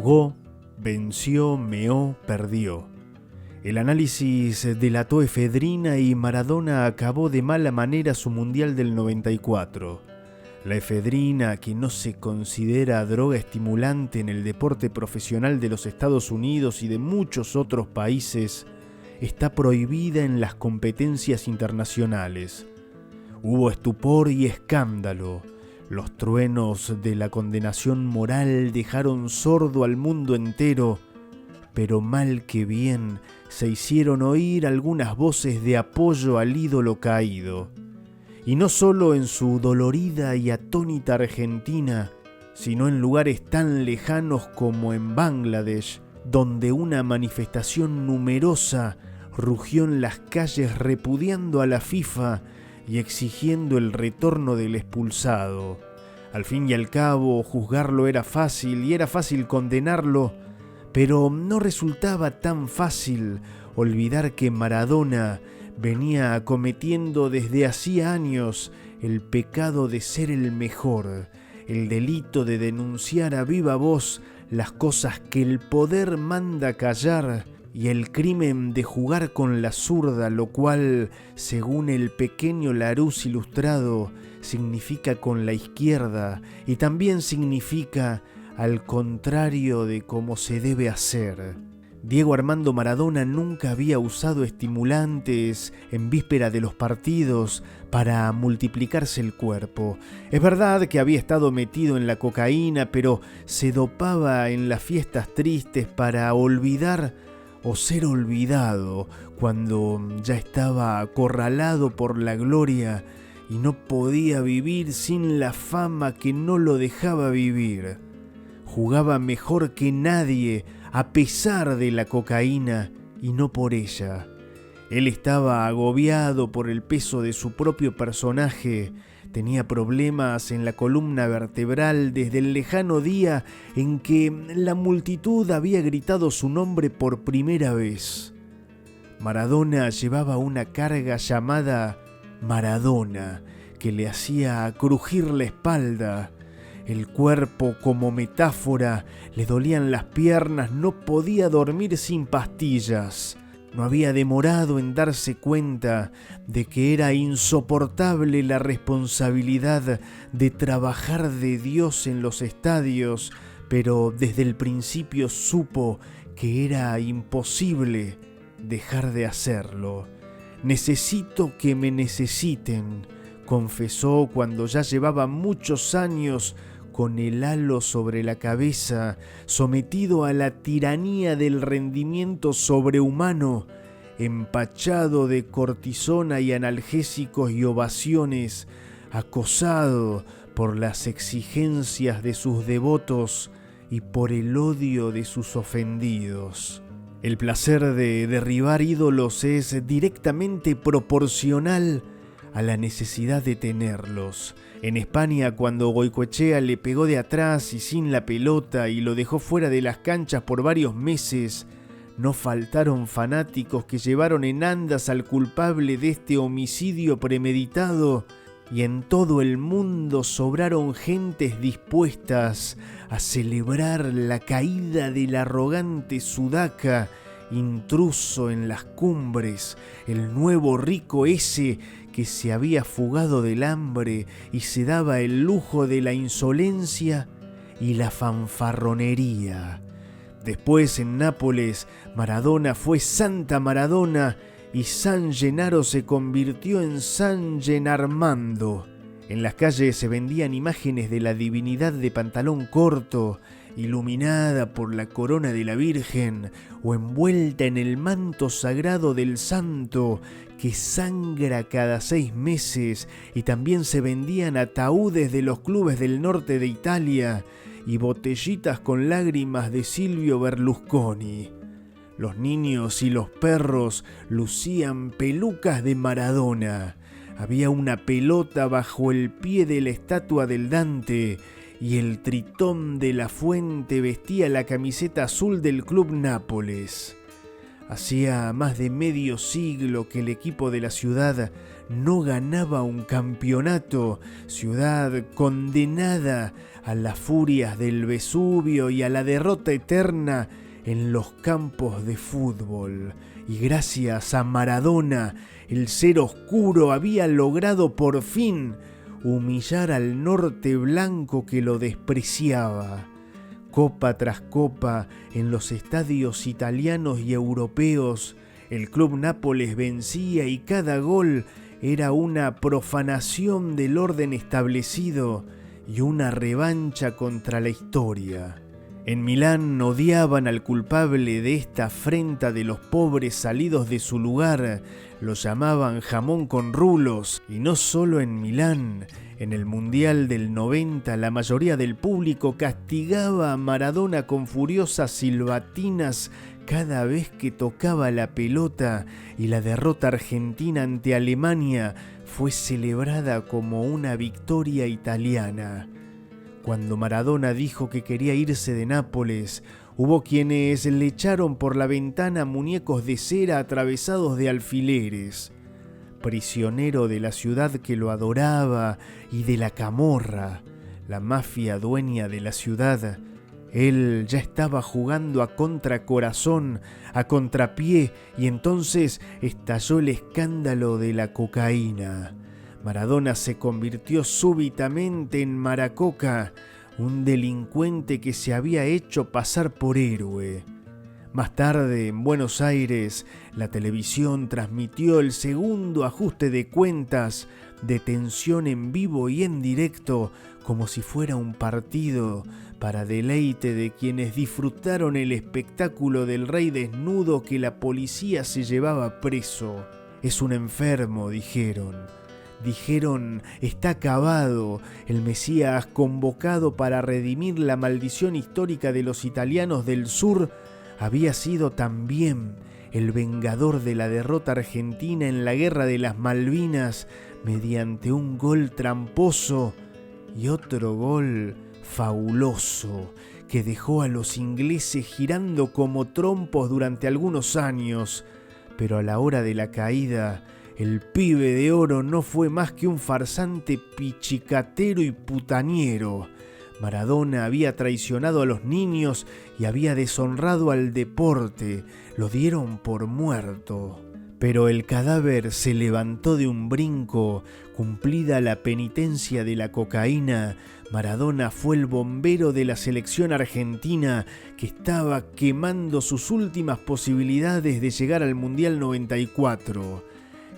Jugó, venció, meó, perdió. El análisis delató efedrina y Maradona acabó de mala manera su Mundial del 94. La efedrina, que no se considera droga estimulante en el deporte profesional de los Estados Unidos y de muchos otros países, está prohibida en las competencias internacionales. Hubo estupor y escándalo. Los truenos de la condenación moral dejaron sordo al mundo entero, pero mal que bien se hicieron oír algunas voces de apoyo al ídolo caído. Y no solo en su dolorida y atónita Argentina, sino en lugares tan lejanos como en Bangladesh, donde una manifestación numerosa rugió en las calles repudiando a la FIFA y exigiendo el retorno del expulsado. Al fin y al cabo, juzgarlo era fácil y era fácil condenarlo, pero no resultaba tan fácil olvidar que Maradona venía cometiendo desde hacía años el pecado de ser el mejor, el delito de denunciar a viva voz las cosas que el poder manda callar y el crimen de jugar con la zurda, lo cual, según el pequeño Larousse ilustrado, significa con la izquierda y también significa al contrario de cómo se debe hacer. Diego Armando Maradona nunca había usado estimulantes en víspera de los partidos para multiplicarse el cuerpo. Es verdad que había estado metido en la cocaína, pero se dopaba en las fiestas tristes para olvidar o ser olvidado cuando ya estaba acorralado por la gloria y no podía vivir sin la fama que no lo dejaba vivir. Jugaba mejor que nadie a pesar de la cocaína y no por ella. Él estaba agobiado por el peso de su propio personaje. Tenía problemas en la columna vertebral desde el lejano día en que la multitud había gritado su nombre por primera vez. Maradona llevaba una carga llamada Maradona que le hacía crujir la espalda. El cuerpo como metáfora, le dolían las piernas, no podía dormir sin pastillas. No había demorado en darse cuenta de que era insoportable la responsabilidad de trabajar de Dios en los estadios, pero desde el principio supo que era imposible dejar de hacerlo. Necesito que me necesiten, confesó cuando ya llevaba muchos años con el halo sobre la cabeza, sometido a la tiranía del rendimiento sobrehumano, empachado de cortisona y analgésicos y ovaciones, acosado por las exigencias de sus devotos y por el odio de sus ofendidos. El placer de derribar ídolos es directamente proporcional a la necesidad de tenerlos. En España, cuando Goicoechea le pegó de atrás y sin la pelota y lo dejó fuera de las canchas por varios meses, no faltaron fanáticos que llevaron en andas al culpable de este homicidio premeditado, y en todo el mundo sobraron gentes dispuestas a celebrar la caída del arrogante sudaca, intruso en las cumbres, el nuevo rico ese que se había fugado del hambre y se daba el lujo de la insolencia y la fanfarronería. Después en Nápoles, Maradona fue Santa Maradona y San Gennaro se convirtió en San Gennarmando. En las calles se vendían imágenes de la divinidad de pantalón corto, iluminada por la corona de la Virgen o envuelta en el manto sagrado del santo que sangra cada 6 meses, y también se vendían ataúdes de los clubes del norte de Italia y botellitas con lágrimas de Silvio Berlusconi. Los niños y los perros lucían pelucas de Maradona. Había una pelota bajo el pie de la estatua del Dante y el Tritón de la Fuente vestía la camiseta azul del Club Nápoles. Hacía más de medio siglo que el equipo de la ciudad no ganaba un campeonato, ciudad condenada a las furias del Vesubio y a la derrota eterna en los campos de fútbol. Y gracias a Maradona, el ser oscuro había logrado por fin humillar al norte blanco que lo despreciaba. Copa tras copa en los estadios italianos y europeos, el Club Nápoles vencía y cada gol era una profanación del orden establecido y una revancha contra la historia. En Milán odiaban al culpable de esta afrenta de los pobres salidos de su lugar, lo llamaban jamón con rulos, y no solo en Milán. En el Mundial del 90 la mayoría del público castigaba a Maradona con furiosas silbatinas cada vez que tocaba la pelota, y la derrota argentina ante Alemania fue celebrada como una victoria italiana. Cuando Maradona dijo que quería irse de Nápoles, hubo quienes le echaron por la ventana muñecos de cera atravesados de alfileres. Prisionero de la ciudad que lo adoraba y de la camorra, la mafia dueña de la ciudad, él ya estaba jugando a contracorazón, a contrapié, y entonces estalló el escándalo de la cocaína. Maradona se convirtió súbitamente en Maracoca, un delincuente que se había hecho pasar por héroe. Más tarde, en Buenos Aires, la televisión transmitió el segundo ajuste de cuentas de tensión en vivo y en directo, como si fuera un partido, para deleite de quienes disfrutaron el espectáculo del rey desnudo que la policía se llevaba preso. Es un enfermo, dijeron. Dijeron, está acabado, el Mesías convocado para redimir la maldición histórica de los italianos del sur había sido también el vengador de la derrota argentina en la Guerra de las Malvinas mediante un gol tramposo y otro gol fabuloso que dejó a los ingleses girando como trompos durante algunos años, pero a la hora de la caída el pibe de oro no fue más que un farsante pichicatero y putaniero. Maradona había traicionado a los niños y había deshonrado al deporte. Lo dieron por muerto. Pero el cadáver se levantó de un brinco. Cumplida la penitencia de la cocaína, Maradona fue el bombero de la selección argentina que estaba quemando sus últimas posibilidades de llegar al Mundial 94.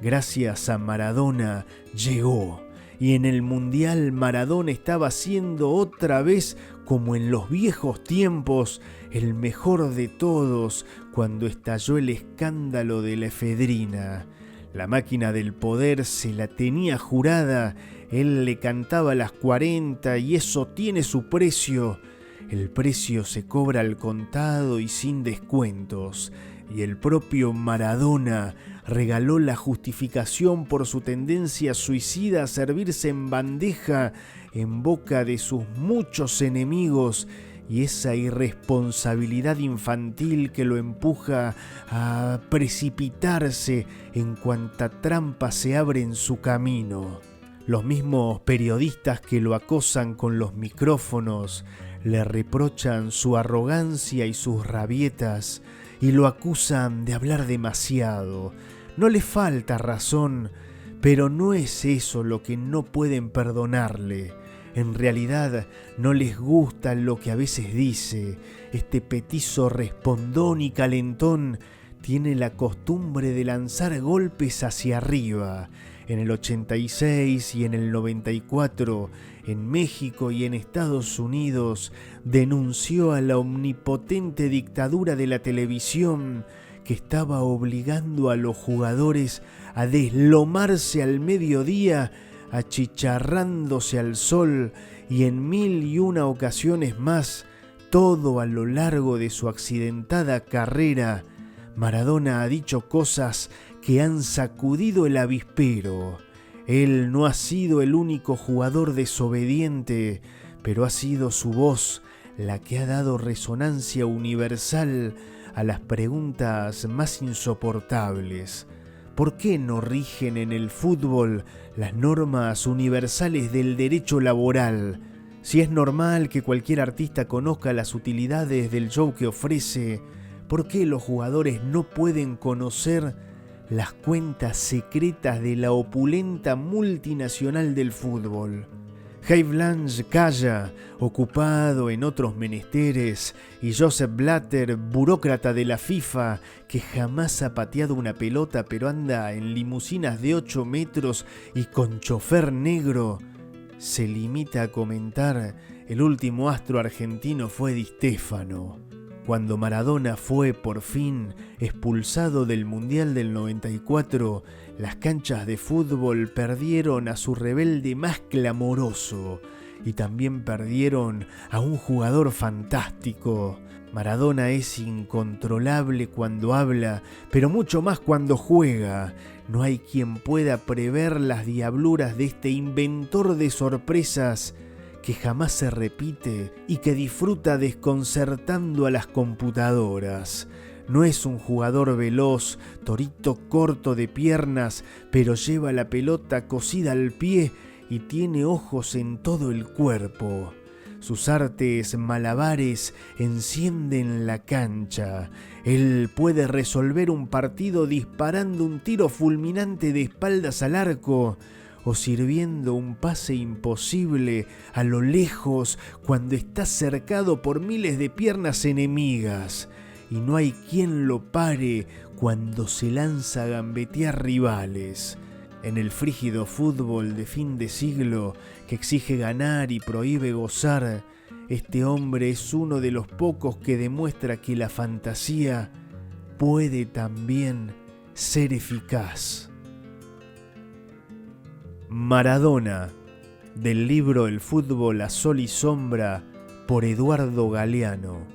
Gracias a Maradona llegó, y en el Mundial Maradona estaba siendo otra vez, como en los viejos tiempos, el mejor de todos cuando estalló el escándalo de la efedrina. La máquina del poder se la tenía jurada, él le cantaba las 40 y eso tiene su precio. El precio se cobra al contado y sin descuentos, y el propio Maradona regaló la justificación por su tendencia suicida a servirse en bandeja en boca de sus muchos enemigos y esa irresponsabilidad infantil que lo empuja a precipitarse en cuanta trampa se abre en su camino. Los mismos periodistas que lo acosan con los micrófonos le reprochan su arrogancia y sus rabietas y lo acusan de hablar demasiado. No le falta razón, pero no es eso lo que no pueden perdonarle. En realidad no les gusta lo que a veces dice. Este petizo respondón y calentón tiene la costumbre de lanzar golpes hacia arriba. En el 86 y en el 94, en México y en Estados Unidos, denunció a la omnipotente dictadura de la televisión que estaba obligando a los jugadores a deslomarse al mediodía, achicharrándose al sol, y en 1001 ocasiones más, todo a lo largo de su accidentada carrera, Maradona ha dicho cosas que han sacudido el avispero. Él no ha sido el único jugador desobediente, pero ha sido su voz la que ha dado resonancia universal a las preguntas más insoportables. ¿Por qué no rigen en el fútbol las normas universales del derecho laboral? Si es normal que cualquier artista conozca las utilidades del show que ofrece, ¿por qué los jugadores no pueden conocer las cuentas secretas de la opulenta multinacional del fútbol? Guy Blanche calla, ocupado en otros menesteres, y Joseph Blatter, burócrata de la FIFA, que jamás ha pateado una pelota pero anda en limusinas de 8 metros y con chofer negro, se limita a comentar: el último astro argentino fue Di Stéfano. Cuando Maradona fue por fin expulsado del Mundial del 94, las canchas de fútbol perdieron a su rebelde más clamoroso y también perdieron a un jugador fantástico. Maradona es incontrolable cuando habla, pero mucho más cuando juega. No hay quien pueda prever las diabluras de este inventor de sorpresas que jamás se repite y que disfruta desconcertando a las computadoras. No es un jugador veloz, torito corto de piernas, pero lleva la pelota cosida al pie y tiene ojos en todo el cuerpo. Sus artes malabares encienden la cancha. Él puede resolver un partido disparando un tiro fulminante de espaldas al arco o sirviendo un pase imposible a lo lejos cuando está cercado por miles de piernas enemigas y no hay quien lo pare cuando se lanza a gambetear rivales. En el frígido fútbol de fin de siglo que exige ganar y prohíbe gozar, este hombre es uno de los pocos que demuestra que la fantasía puede también ser eficaz. Maradona, del libro El fútbol a sol y sombra, por Eduardo Galeano.